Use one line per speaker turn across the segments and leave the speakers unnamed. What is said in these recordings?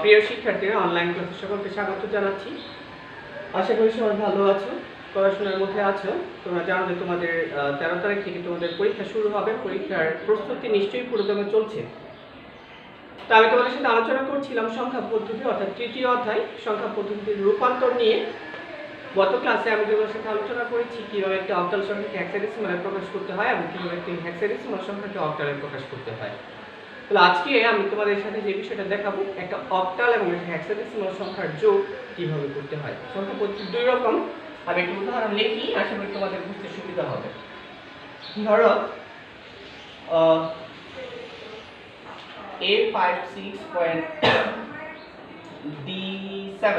প্রিয় শিক্ষার্থীরা, অনলাইন ক্লাসে সকলকে স্বাগত জানাচ্ছি। আশা করি সবাই ভালো আছো, পড়াশোনার মধ্যে আছো। তোমরা জানো যে তোমাদের 13 তারিখ থেকে তোমাদের পরীক্ষা শুরু হবে। পরীক্ষার প্রস্তুতি নিশ্চয়ই পুরোদমে চলছে। তা আমি তোমাদের সাথে আলোচনা করছিলাম সংখ্যা পদ্ধতি, অর্থাৎ তৃতীয় অধ্যায় সংখ্যা পদ্ধতির রূপান্তর নিয়ে। গত ক্লাসে আমি তোমাদের সাথে আলোচনা করেছি কীভাবে একটি অক্টাল সংখ্যাকে হেক্সাডেসিমালে প্রকাশ করতে হয় এবং কীভাবে একটি হেক্সাডেসিমাল সংখ্যাকে অক্টালে প্রকাশ করতে হয়। তাহলে আজকে আমি তোমাদের সাথে যে বিষয়টা দেখাবো, একটা অক্টাল এবং একটা হেক্সাডেসিমাল সংখ্যার যোগ কিভাবে করতে হয়। সংখ্যা পদ্ধতি দুই রকম। আমি একটু উদাহরণ লিখি, আশা করি তোমাদের বুঝতে সুবিধা হবে। ধরো A56.D7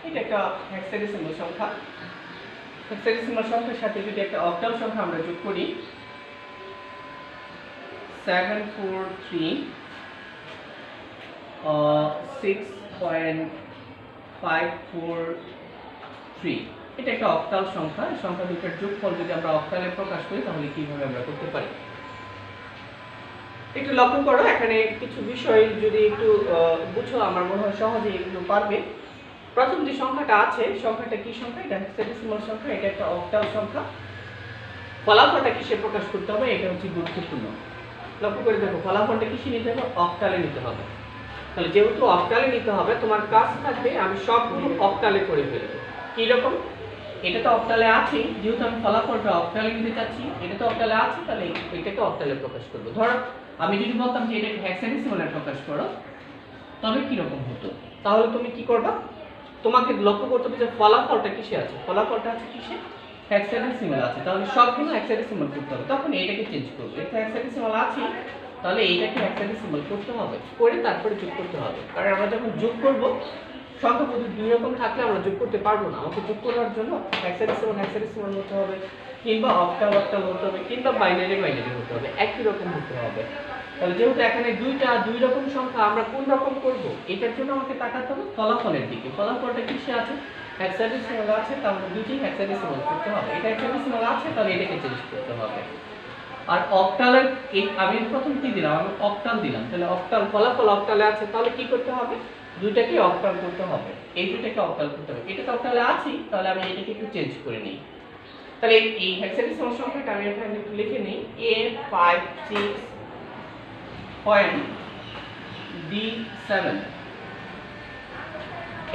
এটা একটা হেক্সাডেসিমাল সংখ্যা। হেক্সাডেসিমাল সংখ্যার সাথে যদি একটা অক্টাল সংখ্যা আমরা যোগ করি 743.543 এটা একটা অক্টাল সংখ্যা। সংখ্যা দুটোর যোগফল যদি আমরা অক্টালে প্রকাশ করি তাহলে কিভাবে আমরা করতে পারি একটু লক্ষ্য করো। এখানে কিছু বিষয় যদি একটু বুঝো, আমার মনে হয় সহজেই এগুলো পারবে। প্রথম যে সংখ্যাটা আছে, সংখ্যাটা কি সংখ্যা? এটা হেক্সাডেসিমাল সংখ্যা, এটা একটা অক্টাল সংখ্যা। ফলাফলটা কিসে প্রকাশ করতে হবে, এটা হচ্ছে গুরুত্বপূর্ণ। লক্ষ্য করে দেখো, ফলাফলটা কিসে নিতে হবে? অক্টালে নিতে হবে। তাহলে যেহেতু অক্টালে নিতে হবে, তোমার কাজ থাকবে আমি সবগুলো অক্টালে করে ফেলবো। কি রকম? এটা তো অক্টালে আছে, যেহেতু আমি ফলাফলটা অক্টালে নিতে চাচ্ছি, এটা তো অক্টালে আছে, তাহলে এটাকে অক্টালে প্রকাশ করবো। ধরো আমি যদি বলতাম যে এটাকে হেক্সাডেসিমালে প্রকাশ করো, তবে কি রকম হতো? তাহলে তুমি কি করবা? তোমাকে লক্ষ্য করতে হবে যে ফলাফলটা কিসে আছে। ফলাফলটা আছে কিসে? হেক্সাডেসিমাল আছে। তাহলে সবগুলো হেক্সাডেসিমাল করতে হবে। তখন এটাকে চেঞ্জ করব। এটা হেক্সাডেসিমাল আছে, তাহলে এইটাকে হেক্সাডেসিমাল করতে হবে, করে তারপরে যোগ করতে হবে। কারণ আমরা যখন যোগ করব, সংখ্যা পদ্ধতি দুই রকম থাকলে আমরা যোগ করতে পারবো না। আমাকে যোগ করার জন্য হেক্সাডেসিমাল হতে হবে, কিংবা অক্টাল হতে হবে, কিংবা বাইনারি হতে হবে, একই রকম হতে হবে। তাহলে যেহেতু এখানে দুই রকম সংখ্যা, আমরা কোন রকম করব এটার জন্য আমাকে তাকাতে হবে ফলাফলের দিকে। ফলাফলটা কিসে আছে? হেক্সাডেসিমাল আছে, তাহলে দুইটি হেক্সাডেসিমাল করতে হবে। এটা হেক্সাডেসিমাল আছে, তাহলে এটাকে চেঞ্জ করতে হবে। আর অক্টালের আমি প্রথম কি দিলাম? আমি অক্টাল দিলাম। তাহলে অক্টাল ফলাফল অক্টালে আছে, তাহলে কি করতে হবে? দুইটাকে অক্টাল করতে হবে। এই দুইটাকে অক্টাল করতে হবে। এটা তো অক্টালে আছে, তাহলে আমি এটাকে একটু চেঞ্জ করে নিই। তাহলে এই হেক্সাডেসিমাল সংখ্যাটা আমি এখানে একটু লিখে নিই। A56.D7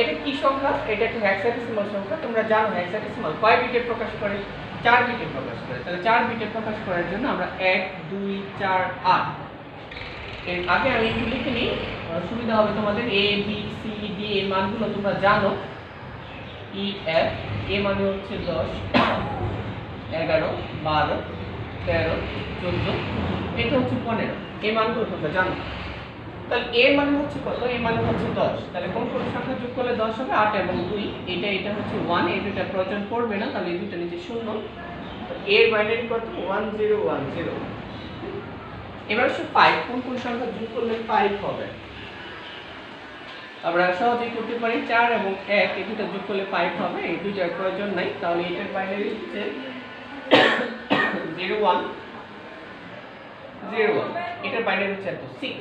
এটা কি সংখ্যা? এটা একটা হেক্সাডেসিমাল সংখ্যা। তোমরা জানো হেক্সাডেসিমাল কয় বিটে প্রকাশ করে? 4 বিটে প্রকাশ করে। তাহলে 4 বিটে প্রকাশ করার জন্য আমরা 1 2 4 8 এর আগে আমি একটু লিখে নিই, সুবিধা হবে তোমাদের। A B C D এর মানগুলো তোমরা জানো। E F এ মানে হচ্ছে 10 11 12 13 14, এটা হচ্ছে 15। এই মানগুলো তোমরা জানো। তাহলে এ মানে হচ্ছে কত? এ মানে হচ্ছে 10। তাহলে কোন সংখ্যা যোগ করলে 10 হবে? 8 এবং 2। এটা হচ্ছে 1। এই দুটো প্রয়োজন পড়বে না, তাহলে এই দুটো নিচে 0। এর বাইনারি কত? 1010। এবার আসলে 5 কোন সংখ্যা যোগ করলে 5 হবে? আমরা সহজেই করতে পারি। 4 এবং 1 এই দুটো যোগ করলে 5 হবে। এই দুটোর প্রয়োজন নাই, তাহলে এটার বাইনারি হচ্ছে 0101। এটার বাইনারি হচ্ছে 6।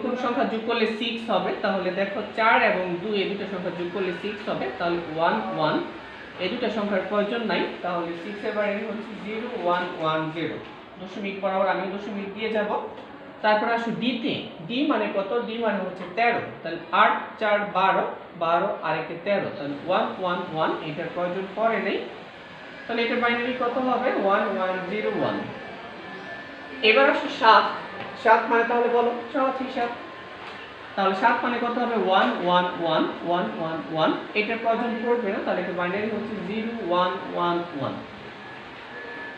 কোন সংখ্যা যোগ করলে 6 হবে? তাহলে দেখো 4 এবং 2 এই দুটো সংখ্যা যোগ করলে 6 হবে, তাহলে 1 1। এই দুটো সংখ্যার প্রয়োজন নাই, তাহলে 6 এর বাইনারি হচ্ছে 0110। দশমিক বরাবর আমি দশমিক দিয়ে যাব। তারপর আসো ডি তে। ডি মানে কত? ডি মানে হচ্ছে 13। তাহলে 8 4 12 12 আর একে 13, তাহলে 111। এটার প্রয়োজন পড়ে নাই, তাহলে এটার বাইনারি কত হবে? 1101। এবার আসো 7 মানে তাহলে বলো সহজ হিসাব। তাহলে 7 মানে কত হবে? 111। এটার প্রয়োজন পড়বে না, তাহলে এটা বাইনারি হচ্ছে 0111।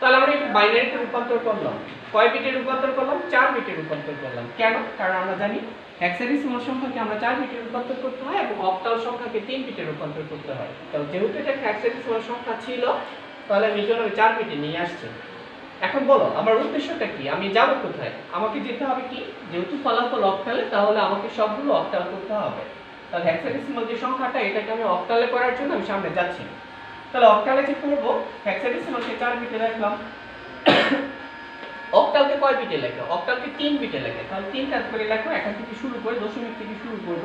তাহলে আমরা একটু বাইনারিতে রূপান্তর করলাম। কয় বিটে রূপান্তর করলাম? 4 বিটে রূপান্তর করলাম। কেন? কারণ আমরা জানি হেক্সাডেসিমাল সংখ্যাকে আমরা 4 বিটে রূপান্তর করতে হয় এবং অক্টাল সংখ্যাকে 3 বিটে রূপান্তর করতে হয়। তাহলে যেহেতু এটা হেক্সাডেসিমাল সংখ্যা ছিল, তাহলে আমি জন্য 4 বিটে নিয়ে আসছি। এখন বলো আমার উদ্দেশ্যটা কি? আমি যাব কোথায়? আমাকে যেতে হবে কি? যেহেতু ফলাফল অক্টালে, তাহলে আমাকে সবগুলো অক্টাল করতে হবে। তাহলে হেক্সাডেসিমাল যে সংখ্যাটা, এটাকে আমি অক্টালে করার জন্য আমি সামনে যাচ্ছি। তাহলে অক্টালে যে করব, হেক্সাডেসিমালকে 4 বিটে রাখলাম। অক্টালকে কয় বিটে লেখে? অক্টালকে 3 বিটে লেখে। তাহলে 3 কাজ করে লেখো, এখান থেকে শুরু করে দশমিক থেকে শুরু করব।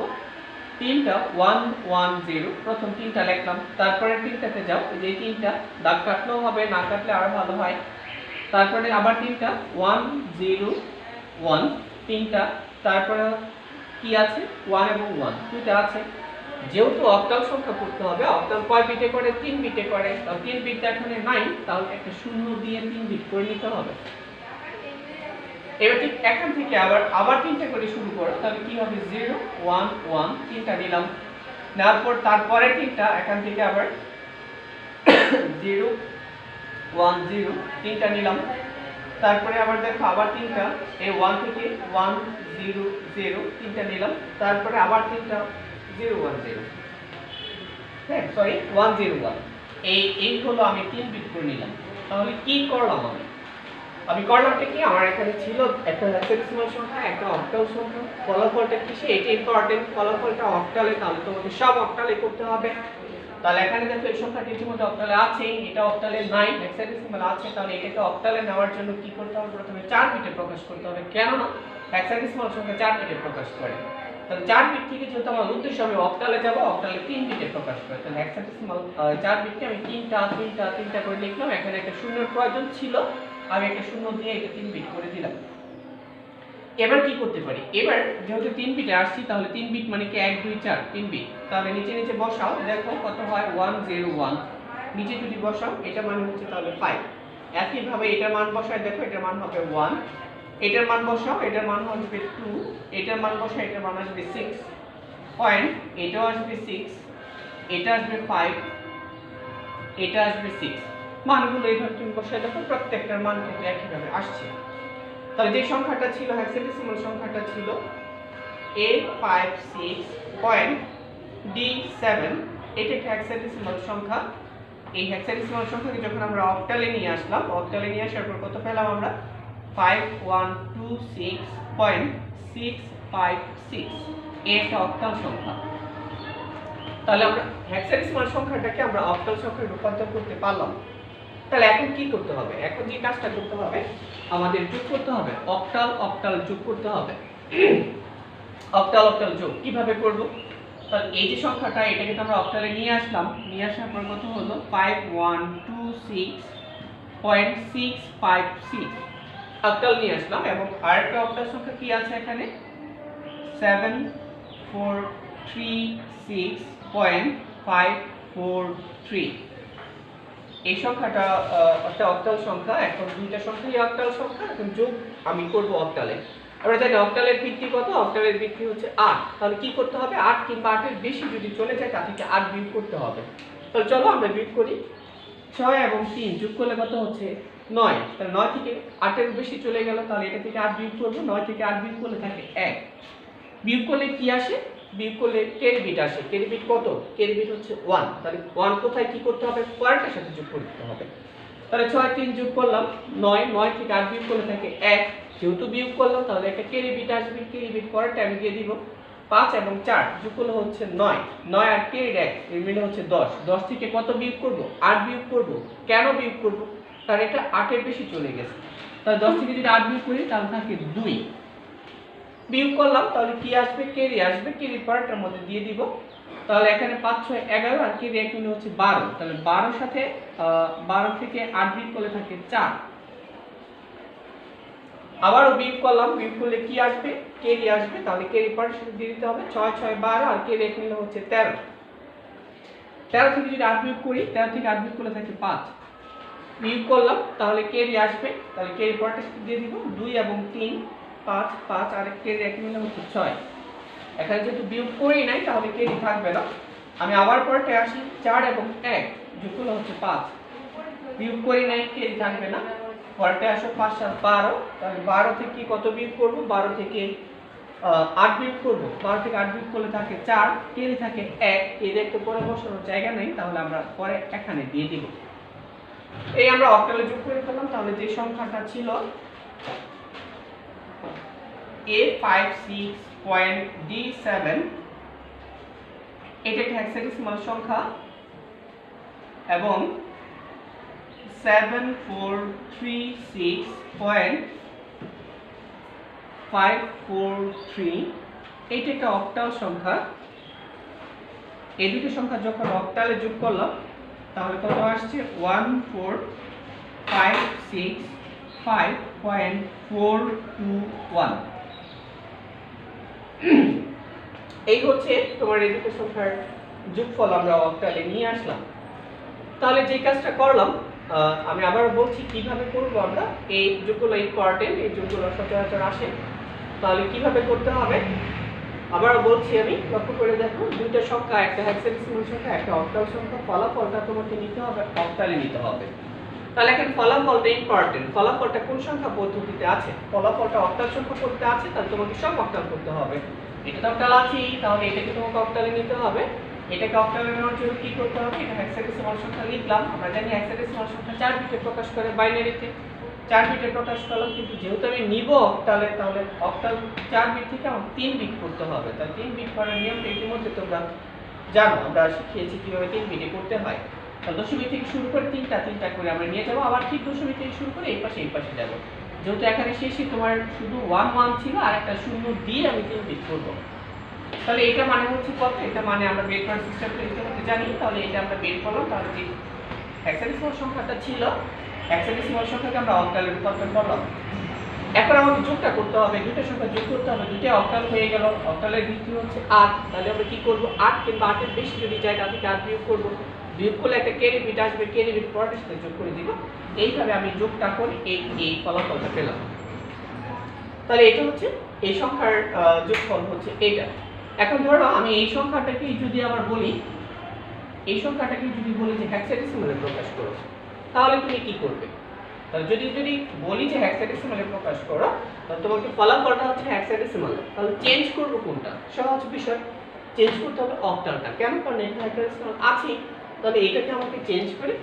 3টা 1 1 0, প্রথম 3টা লিখলাম। তারপরে 3টাতে যাও, এই যে 3টা দাগ কাটলেও হবে, না কাটলে আরো ভালো হয়। তারপরে আবার 3টা 1 0 1, 3টা, তারপরে কি আছে 1 এবং 1 দুইটা আছে। যেহেতু অক্টাল সংখ্যা করতে হবে, অক্টাল কয় বিটে করে? 3 বিটে করে। তাহলে 3 বিট এখানে নাই, তাহলে একটা শূন্য দিয়ে 3 বিট করে নিতে হবে। এবার ঠিক এখান থেকে আবার 3টা করে শুরু করো, তাহলে কি হবে 0 1 1, 3টা নিলাম। নেওয়ার পর তারপরে 3টা এখান থেকে আবার 0 1 0, 3টা নিলাম। তারপরে আবার দেখো আবার 3টা, এই 1 থেকে 1 0 0, 3টা নিলাম। তারপরে আবার 3টা 0 1 0, হ্যাঁ সরি 1 0 1, এই হলো আমি 3 বিট করে নিলাম। তাহলে কি করলাম আমি করলামটা কি, আমার এখানে ছিল একটা হেক্সাডেসিমাল সংখ্যা, একটা অক্টাল সংখ্যা। ফলাফলটা কি, এটা ইম্পর্টেন্ট, ফলাফলটা অক্টালে, তাহলে তোমাকে সব অক্টালে করতে হবে। তাহলে এখানে দেখো এই সংখ্যাটি ইতিমধ্যে অক্টালে আছে, এটা অক্টালে নাই, হেক্সাডেসিমাল আছে। তাহলে এটাকে অক্টালে নেওয়ার জন্য কি করতে হবে? প্রথমে 4 বিটে প্রকাশ করতে হবে। কেন না হেক্সাডেসিমাল সংখ্যা 4 বিটে প্রকাশ করে। তাহলে 4 বিট থেকে যেহেতু আমার উদ্দেশ্য আমি অক্টালে যাব, অক্টালে 3 বিটে প্রকাশ করে। তাহলে হেক্সাডেসিমাল 4 বিটকে আমি 3টা করে লিখলাম। এখানে একটা শূন্যের প্রয়োজন ছিল, আমি একটা শূন্য দিয়ে এটা 3 বিট করে দিলাম। এবার কি করতে পারি? এবার যেহেতু 3 বিটে আসছি, তাহলে 3 বিট মানে কি 1 2 4 3 বিট। তাহলে নিচে নিচে বসাও, দেখো কত হয় 1 0 1, নিচে যদি বসাও এটা মানে হচ্ছে তাহলে 5। একই ভাবে এটার মান বসায়, দেখো এটার মান হবে 1, এটার মান বসাও, এটার মান হবে 2, এটার মান বসাও, এটার মান আসবে 6 পয়েন্ট, এটাও আসবে 6, এটা আসবে 5, এটা আসবে 6। মানগুলো এইভাবে তুমি বসায় দেখো, প্রত্যেকটার মান কিন্তু একই ভাবে আসছে। তাহলে যে সংখ্যাটা ছিল হেক্সাডেসিমাল সংখ্যাটা ছিল A56.D7, এটা একটা হেক্সাডেসিমাল সংখ্যা। এই হেক্সাডেসিমাল সংখ্যাকে যখন আমরা অক্টালে নিয়ে আসলাম, অক্টালে নিয়ে আসার পর কত পেলাম আমরা? 5126.656, এটা অক্টাল সংখ্যা। তাহলে আমরা হেক্সাডেসিমাল সংখ্যাটাকে আমরা অক্টাল সংখ্যায় রূপান্তর করতে পারলাম। তাহলে এখন কি করতে হবে? এখন যে কাজটা করতে হবে, আমাদের যোগ করতে হবে, অক্টাল অক্টাল যোগ করতে হবে। অক্টাল অক্টাল যোগ কিভাবে করব? তাহলে এই যে সংখ্যাটা, এটাকে তো আমরা অক্টালে নিয়ে আসলাম, নিয়ে আসার পর কত হলো 5126.656, অক্টাল নিয়ে আসলাম। এবং আরেকটা অক্টাল সংখ্যা কি আছে এখানে? 7436.543। এই সংখ্যাটা একটা অক্টাল সংখ্যা। এখন দুইটা সংখ্যাই অক্টাল সংখ্যা, এখন যোগ আমি করব অক্টালে। আমরা জানি অক্টালের ভিত্তি কত? অক্টালের ভিত্তি হচ্ছে 8। তাহলে কি করতে হবে? 8 কিংবা 8 এর বেশি যদি চলে যায়, তা থেকে 8 বিয়োগ করতে হবে। তাহলে চলো আমরা বিয়োগ করি। 6 এবং 3 যোগ করলে কত হচ্ছে? 9। তাহলে 9 থেকে 8 এর বেশি চলে গেল, তাহলে এটা থেকে 8 বিয়োগ করব। 9 থেকে 8 বিয়োগ করলে থাকে 1। বিয়োগ করলে কি আসে? বিয়োগ করলে ক্যারি বিট আসে। ক্যারি বিট কত? ক্যারি বিট হচ্ছে 1। তাহলে 1 কোথায় কি করতে হবে? পরেরটার সাথে যোগ করে দিতে হবে। তাহলে 6 3 যোগ করলাম 9, 9 থেকে 8 বিয়োগ করলে থাকে 1। যেহেতু বিয়োগ করলাম, তাহলে একটা ক্যারি বিট আসবে। ক্যারি বিট পরেরটা আমি দিয়ে দিব। 5 এবং 4 যোগ করলে হচ্ছে 9, 9 আর ক্যারি 1 এর মিলে হচ্ছে 10। 10 থেকে কত বিয়োগ করব? 8 বিয়োগ করব। কেন বিয়োগ করব? কারণ এটা 8 এর বেশি চলে গেছে। তাহলে 10 থেকে যদি 8 বিয়োগ করি, তাহলে থাকে 2। বিয়োগ করলাম, তাহলে কি আসবে? ক্যারি আসবে। ক্যারি পরেরটার মধ্যে দিয়ে দিব। তাহলে এখানে 5 6 11 আর ক্যারি 1 মিলে হচ্ছে 12। তাহলে 12 সাথে 12 থেকে 8 বিয়োগ করলে থাকে 4। আবারও বিয়োগ করলাম, বিয়োগ করলে কি আসবে? ক্যারি আসবে। তাহলে ক্যারি পরের সাথে দিয়ে দিতে হবে। 6 6 12 আর ক্যারি 1 মিলে হচ্ছে 13। 13 থেকে যদি 8 বিয়োগ করি, 13 থেকে 8 বিয়োগ করলে থাকে 5। বিয়োগ করলাম, তাহলে ক্যারি আসবে। তাহলে ক্যারি পরেরটা দিয়ে দিব। 2 এবং 3 5 5 আর ক্যারি 1 মিলে হচ্ছে 6। এখানে যেহেতু বিয়োগ করি নাই, তাহলে ক্যারি থাকবে না। আমি আবার পরেরটা আসি। 4 এবং 1 যোগ করলে হচ্ছে 5। বিয়োগ করি নাই, ক্যারি থাকবে না। পরেরটা আসো 5 7 12। তাহলে 12 থেকে কত বিয়োগ করব? 12 থেকে 8 বিয়োগ করব। 12 থেকে 8 বিয়োগ করলে থাকে 4, ক্যারি থাকে 1। এর একটা পরে বসানোর জায়গা নেই, তাহলে আমরা পরে এখানে দিয়ে দিব। এই আমরা অক্টালে যোগ করে ফেললাম। তাহলে যে সংখ্যাটা ছিল A56.D7, এটা একটা হেক্সাডেসিমাল সংখ্যা এবং 7436.543 543 এইটা একটা অক্টাল সংখ্যা। এই দুটো সংখ্যা যখন অক্টালে যোগ করলাম তাহলে কত আসছে 14565.421। এই হচ্ছে তোমার এই দুটো সংখ্যার যোগফল আমরা অক্টালে নিয়ে আসলাম। তাহলে যে কাজটা করলাম আমি আবার বলছি কিভাবে করব আমরা। এই যোগগুলো ইম্পর্টেন্ট, এই যোগগুলো সচরাচর আসে। তাহলে কিভাবে করতে হবে আবার বলছি আমি, লক্ষ্য করে দেখো। দুইটা সংখ্যা, একটা হেক্সাডেসিমাল সংখ্যা, একটা অক্টাল সংখ্যা। ফলাফলটা তোমাকে নিতে হবে অক্টালে নিতে হবে। তাহলে এখন ফলাফলটা ইম্পর্টেন্ট। ফলাফলটা কোন সংখ্যা পদ্ধতিতে আছে? ফলাফলটা অক্টাল সংখ্যা পদ্ধতিতে আছে, তাহলে তোমাকে সব অক্টাল করতে হবে। এটা তো অক্টাল আছেই, তাহলে এটাকে তোমাকে অক্টালে নিতে হবে। এটাকে অক্টালে নেওয়ার জন্য কি করতে হবে? এটা হেক্সাডেসিমাল সংখ্যা লিখলাম। আমরা জানি হেক্সাডেসিমাল সংখ্যা 4 বিটে প্রকাশ করে, বাইনারিতে 4 বিটে প্রকাশ করলাম। কিন্তু যেহেতু আমি নিব অক্টালে, তাহলে অক্টাল 4 বিট থেকে আমার 3 বিট করতে হবে। তাহলে 3 বিট করার নিয়মটা ইতিমধ্যে তোমরা জানো, আমরা শিখিয়েছি কিভাবে 3 বিটে করতে হয়। দশমিক থেকে শুরু করে তিনটা করে আমরা নিয়ে যাবো, আবার ঠিক দশমিক থেকে শুরু করে এই পাশে যাবো। যেহেতু এখানে শেষে তোমার শুধু 1 1 ছিল আর একটা শূন্য দিয়ে আমি 3 বিট করবো। তাহলে এটা মানে হচ্ছে কত? এটা মানে আমরা বের করার সিস্টেমটা ইতিমধ্যে জানি। তাহলে এটা আমরা বের করলাম। তাহলে যে হেক্সাডেসিমাল সংখ্যাটা ছিল, হেক্সাডেসিমাল সংখ্যাকে আমরা অক্টালে রূপান্তর করলাম। এখন আমাদের যোগটা করতে হবে, দুটো সংখ্যা যোগ করতে হবে। দুটো অক্টাল হয়ে গেল, অক্টালের ভিত্তি হচ্ছে 8। তাহলে আমরা কি করব? 8 কিংবা 8 এর বেশি যদি যায় তা থেকে 8 বিয়োগ করব। বিয়োগ করলে একটা ক্যারি বিট আসবে, ক্যারি বিট পরের সাথে যোগ করে দিব। এইভাবে আমি যোগটা করে এই ফলাফলটা পেলাম। তাহলে এটা হচ্ছে এই সংখ্যার যোগফল হচ্ছে এটা। এখন ধরো আমি এই সংখ্যাটাকে যদি আবার বলি, এই সংখ্যাটাকে যদি বলি যে হেক্সাডেসিমালে প্রকাশ করো, তাহলে তুমি কি করবে? তাহলে যদি বলি যে হেক্সাডেসিমালে প্রকাশ করো, তাহলে তোমাকে ফলাফলটা হচ্ছে হেক্সাডেসিমালে। তাহলে চেঞ্জ করব কোনটা? সহজ বিষয়, চেঞ্জ করতে হবে অক্টালটা। কেন? কারণ এখানে হেক্সাডেসিমাল আছে, তাহলে এটাকে আমাকে চেঞ্জ করে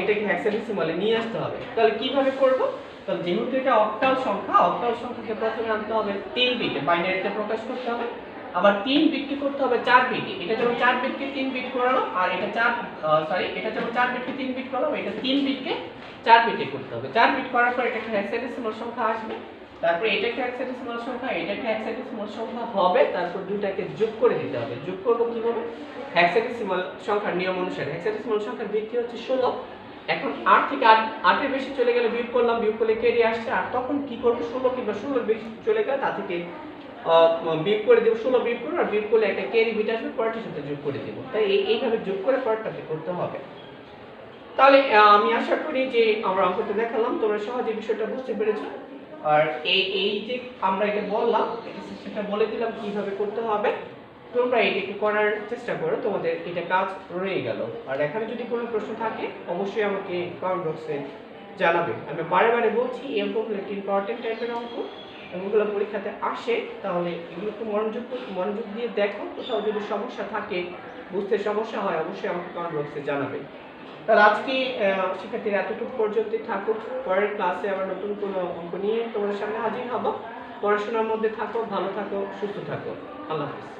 এটাকে হেক্সাডেসিমালে নিয়ে আসতে হবে। তাহলে কিভাবে করব? তাহলে যেহেতু এটা অক্টাল সংখ্যা, অক্টাল সংখ্যাকে প্রথমে আনতে হবে 3 বিটে, বাইনারিতে প্রকাশ করতে হবে। আবার 3 বিটকে করতে হবে 4 বিটে। এটা যেমন 4 বিটকে 3 বিট করালাম, আর এটা এটা যেমন 4 বিটকে 3 বিট করলাম, এটা 3 বিটকে 4 বিটে করতে হবে। 4 বিট করার পর এটা একটা হেক্সাডেসিমাল সংখ্যা আসবে। তারপর এটা একটা হেক্সাডেসিমাল সংখ্যা, এটা একটা হেক্সাডেসিমাল সংখ্যা হবে। তারপর দুটাকে যোগ করে দিতে হবে। যোগ করব কিভাবে? হেক্সাডেসিমাল সংখ্যার নিয়ম অনুসারে। হেক্সাডেসিমাল সংখ্যার ভিত্তি হচ্ছে 16। এখন 8 থেকে 8 এর বেশি চলে গেলে বিয়োগ করলাম, বিয়োগ করলে ক্যারি আসছে। আর তখন কি করব? 16 কিংবা 16 এর বেশি চলে গেলে তা থেকে বিয়োগ করে দেব। 16 বিয়োগ করব, আর বিয়োগ করলে একটা ক্যারি বিট আসবে, পরেরটার সাথে যোগ করে দেব। তাই এইভাবে যোগ করে পরেরটাকে করতে হবে। তাহলে আমি আশা করি যে আমরা অঙ্কটা দেখালাম তোমরা সহজে বিষয়টা বুঝতে পেরেছো। আর এই যে আমরা এটা বললাম, এটা সিস্টেমটা বলে দিলাম কিভাবে করতে হবে। তোমরা এটাকে করার চেষ্টা করো, তোমাদের এটা কাজ রয়ে গেল। আর এখানে যদি কোনো প্রশ্ন থাকে অবশ্যই আমাকে কমেন্ট বক্সে জানাবে। আমি বারে বলছি এই অঙ্কগুলো একটি ইম্পর্টেন্ট টাইপের অঙ্ক, এগুলো পরীক্ষাতে আসে। তাহলে এগুলো একটু মনোযোগ দিয়ে দেখো। কোথাও যদি সমস্যা থাকে, বুঝতে সমস্যা হয়, অবশ্যই আমাকে কমেন্ট বক্সে জানাবে। তাহলে আজকে শিক্ষার্থীরা এতটুকু পর্যন্ত থাকুক। পরের ক্লাসে আবার নতুন কোনো অঙ্ক নিয়ে তোমাদের সামনে হাজির হব। পড়াশোনার মধ্যে থাকো, ভালো থাকো, সুস্থ থাকো। আল্লাহ হাফেজ।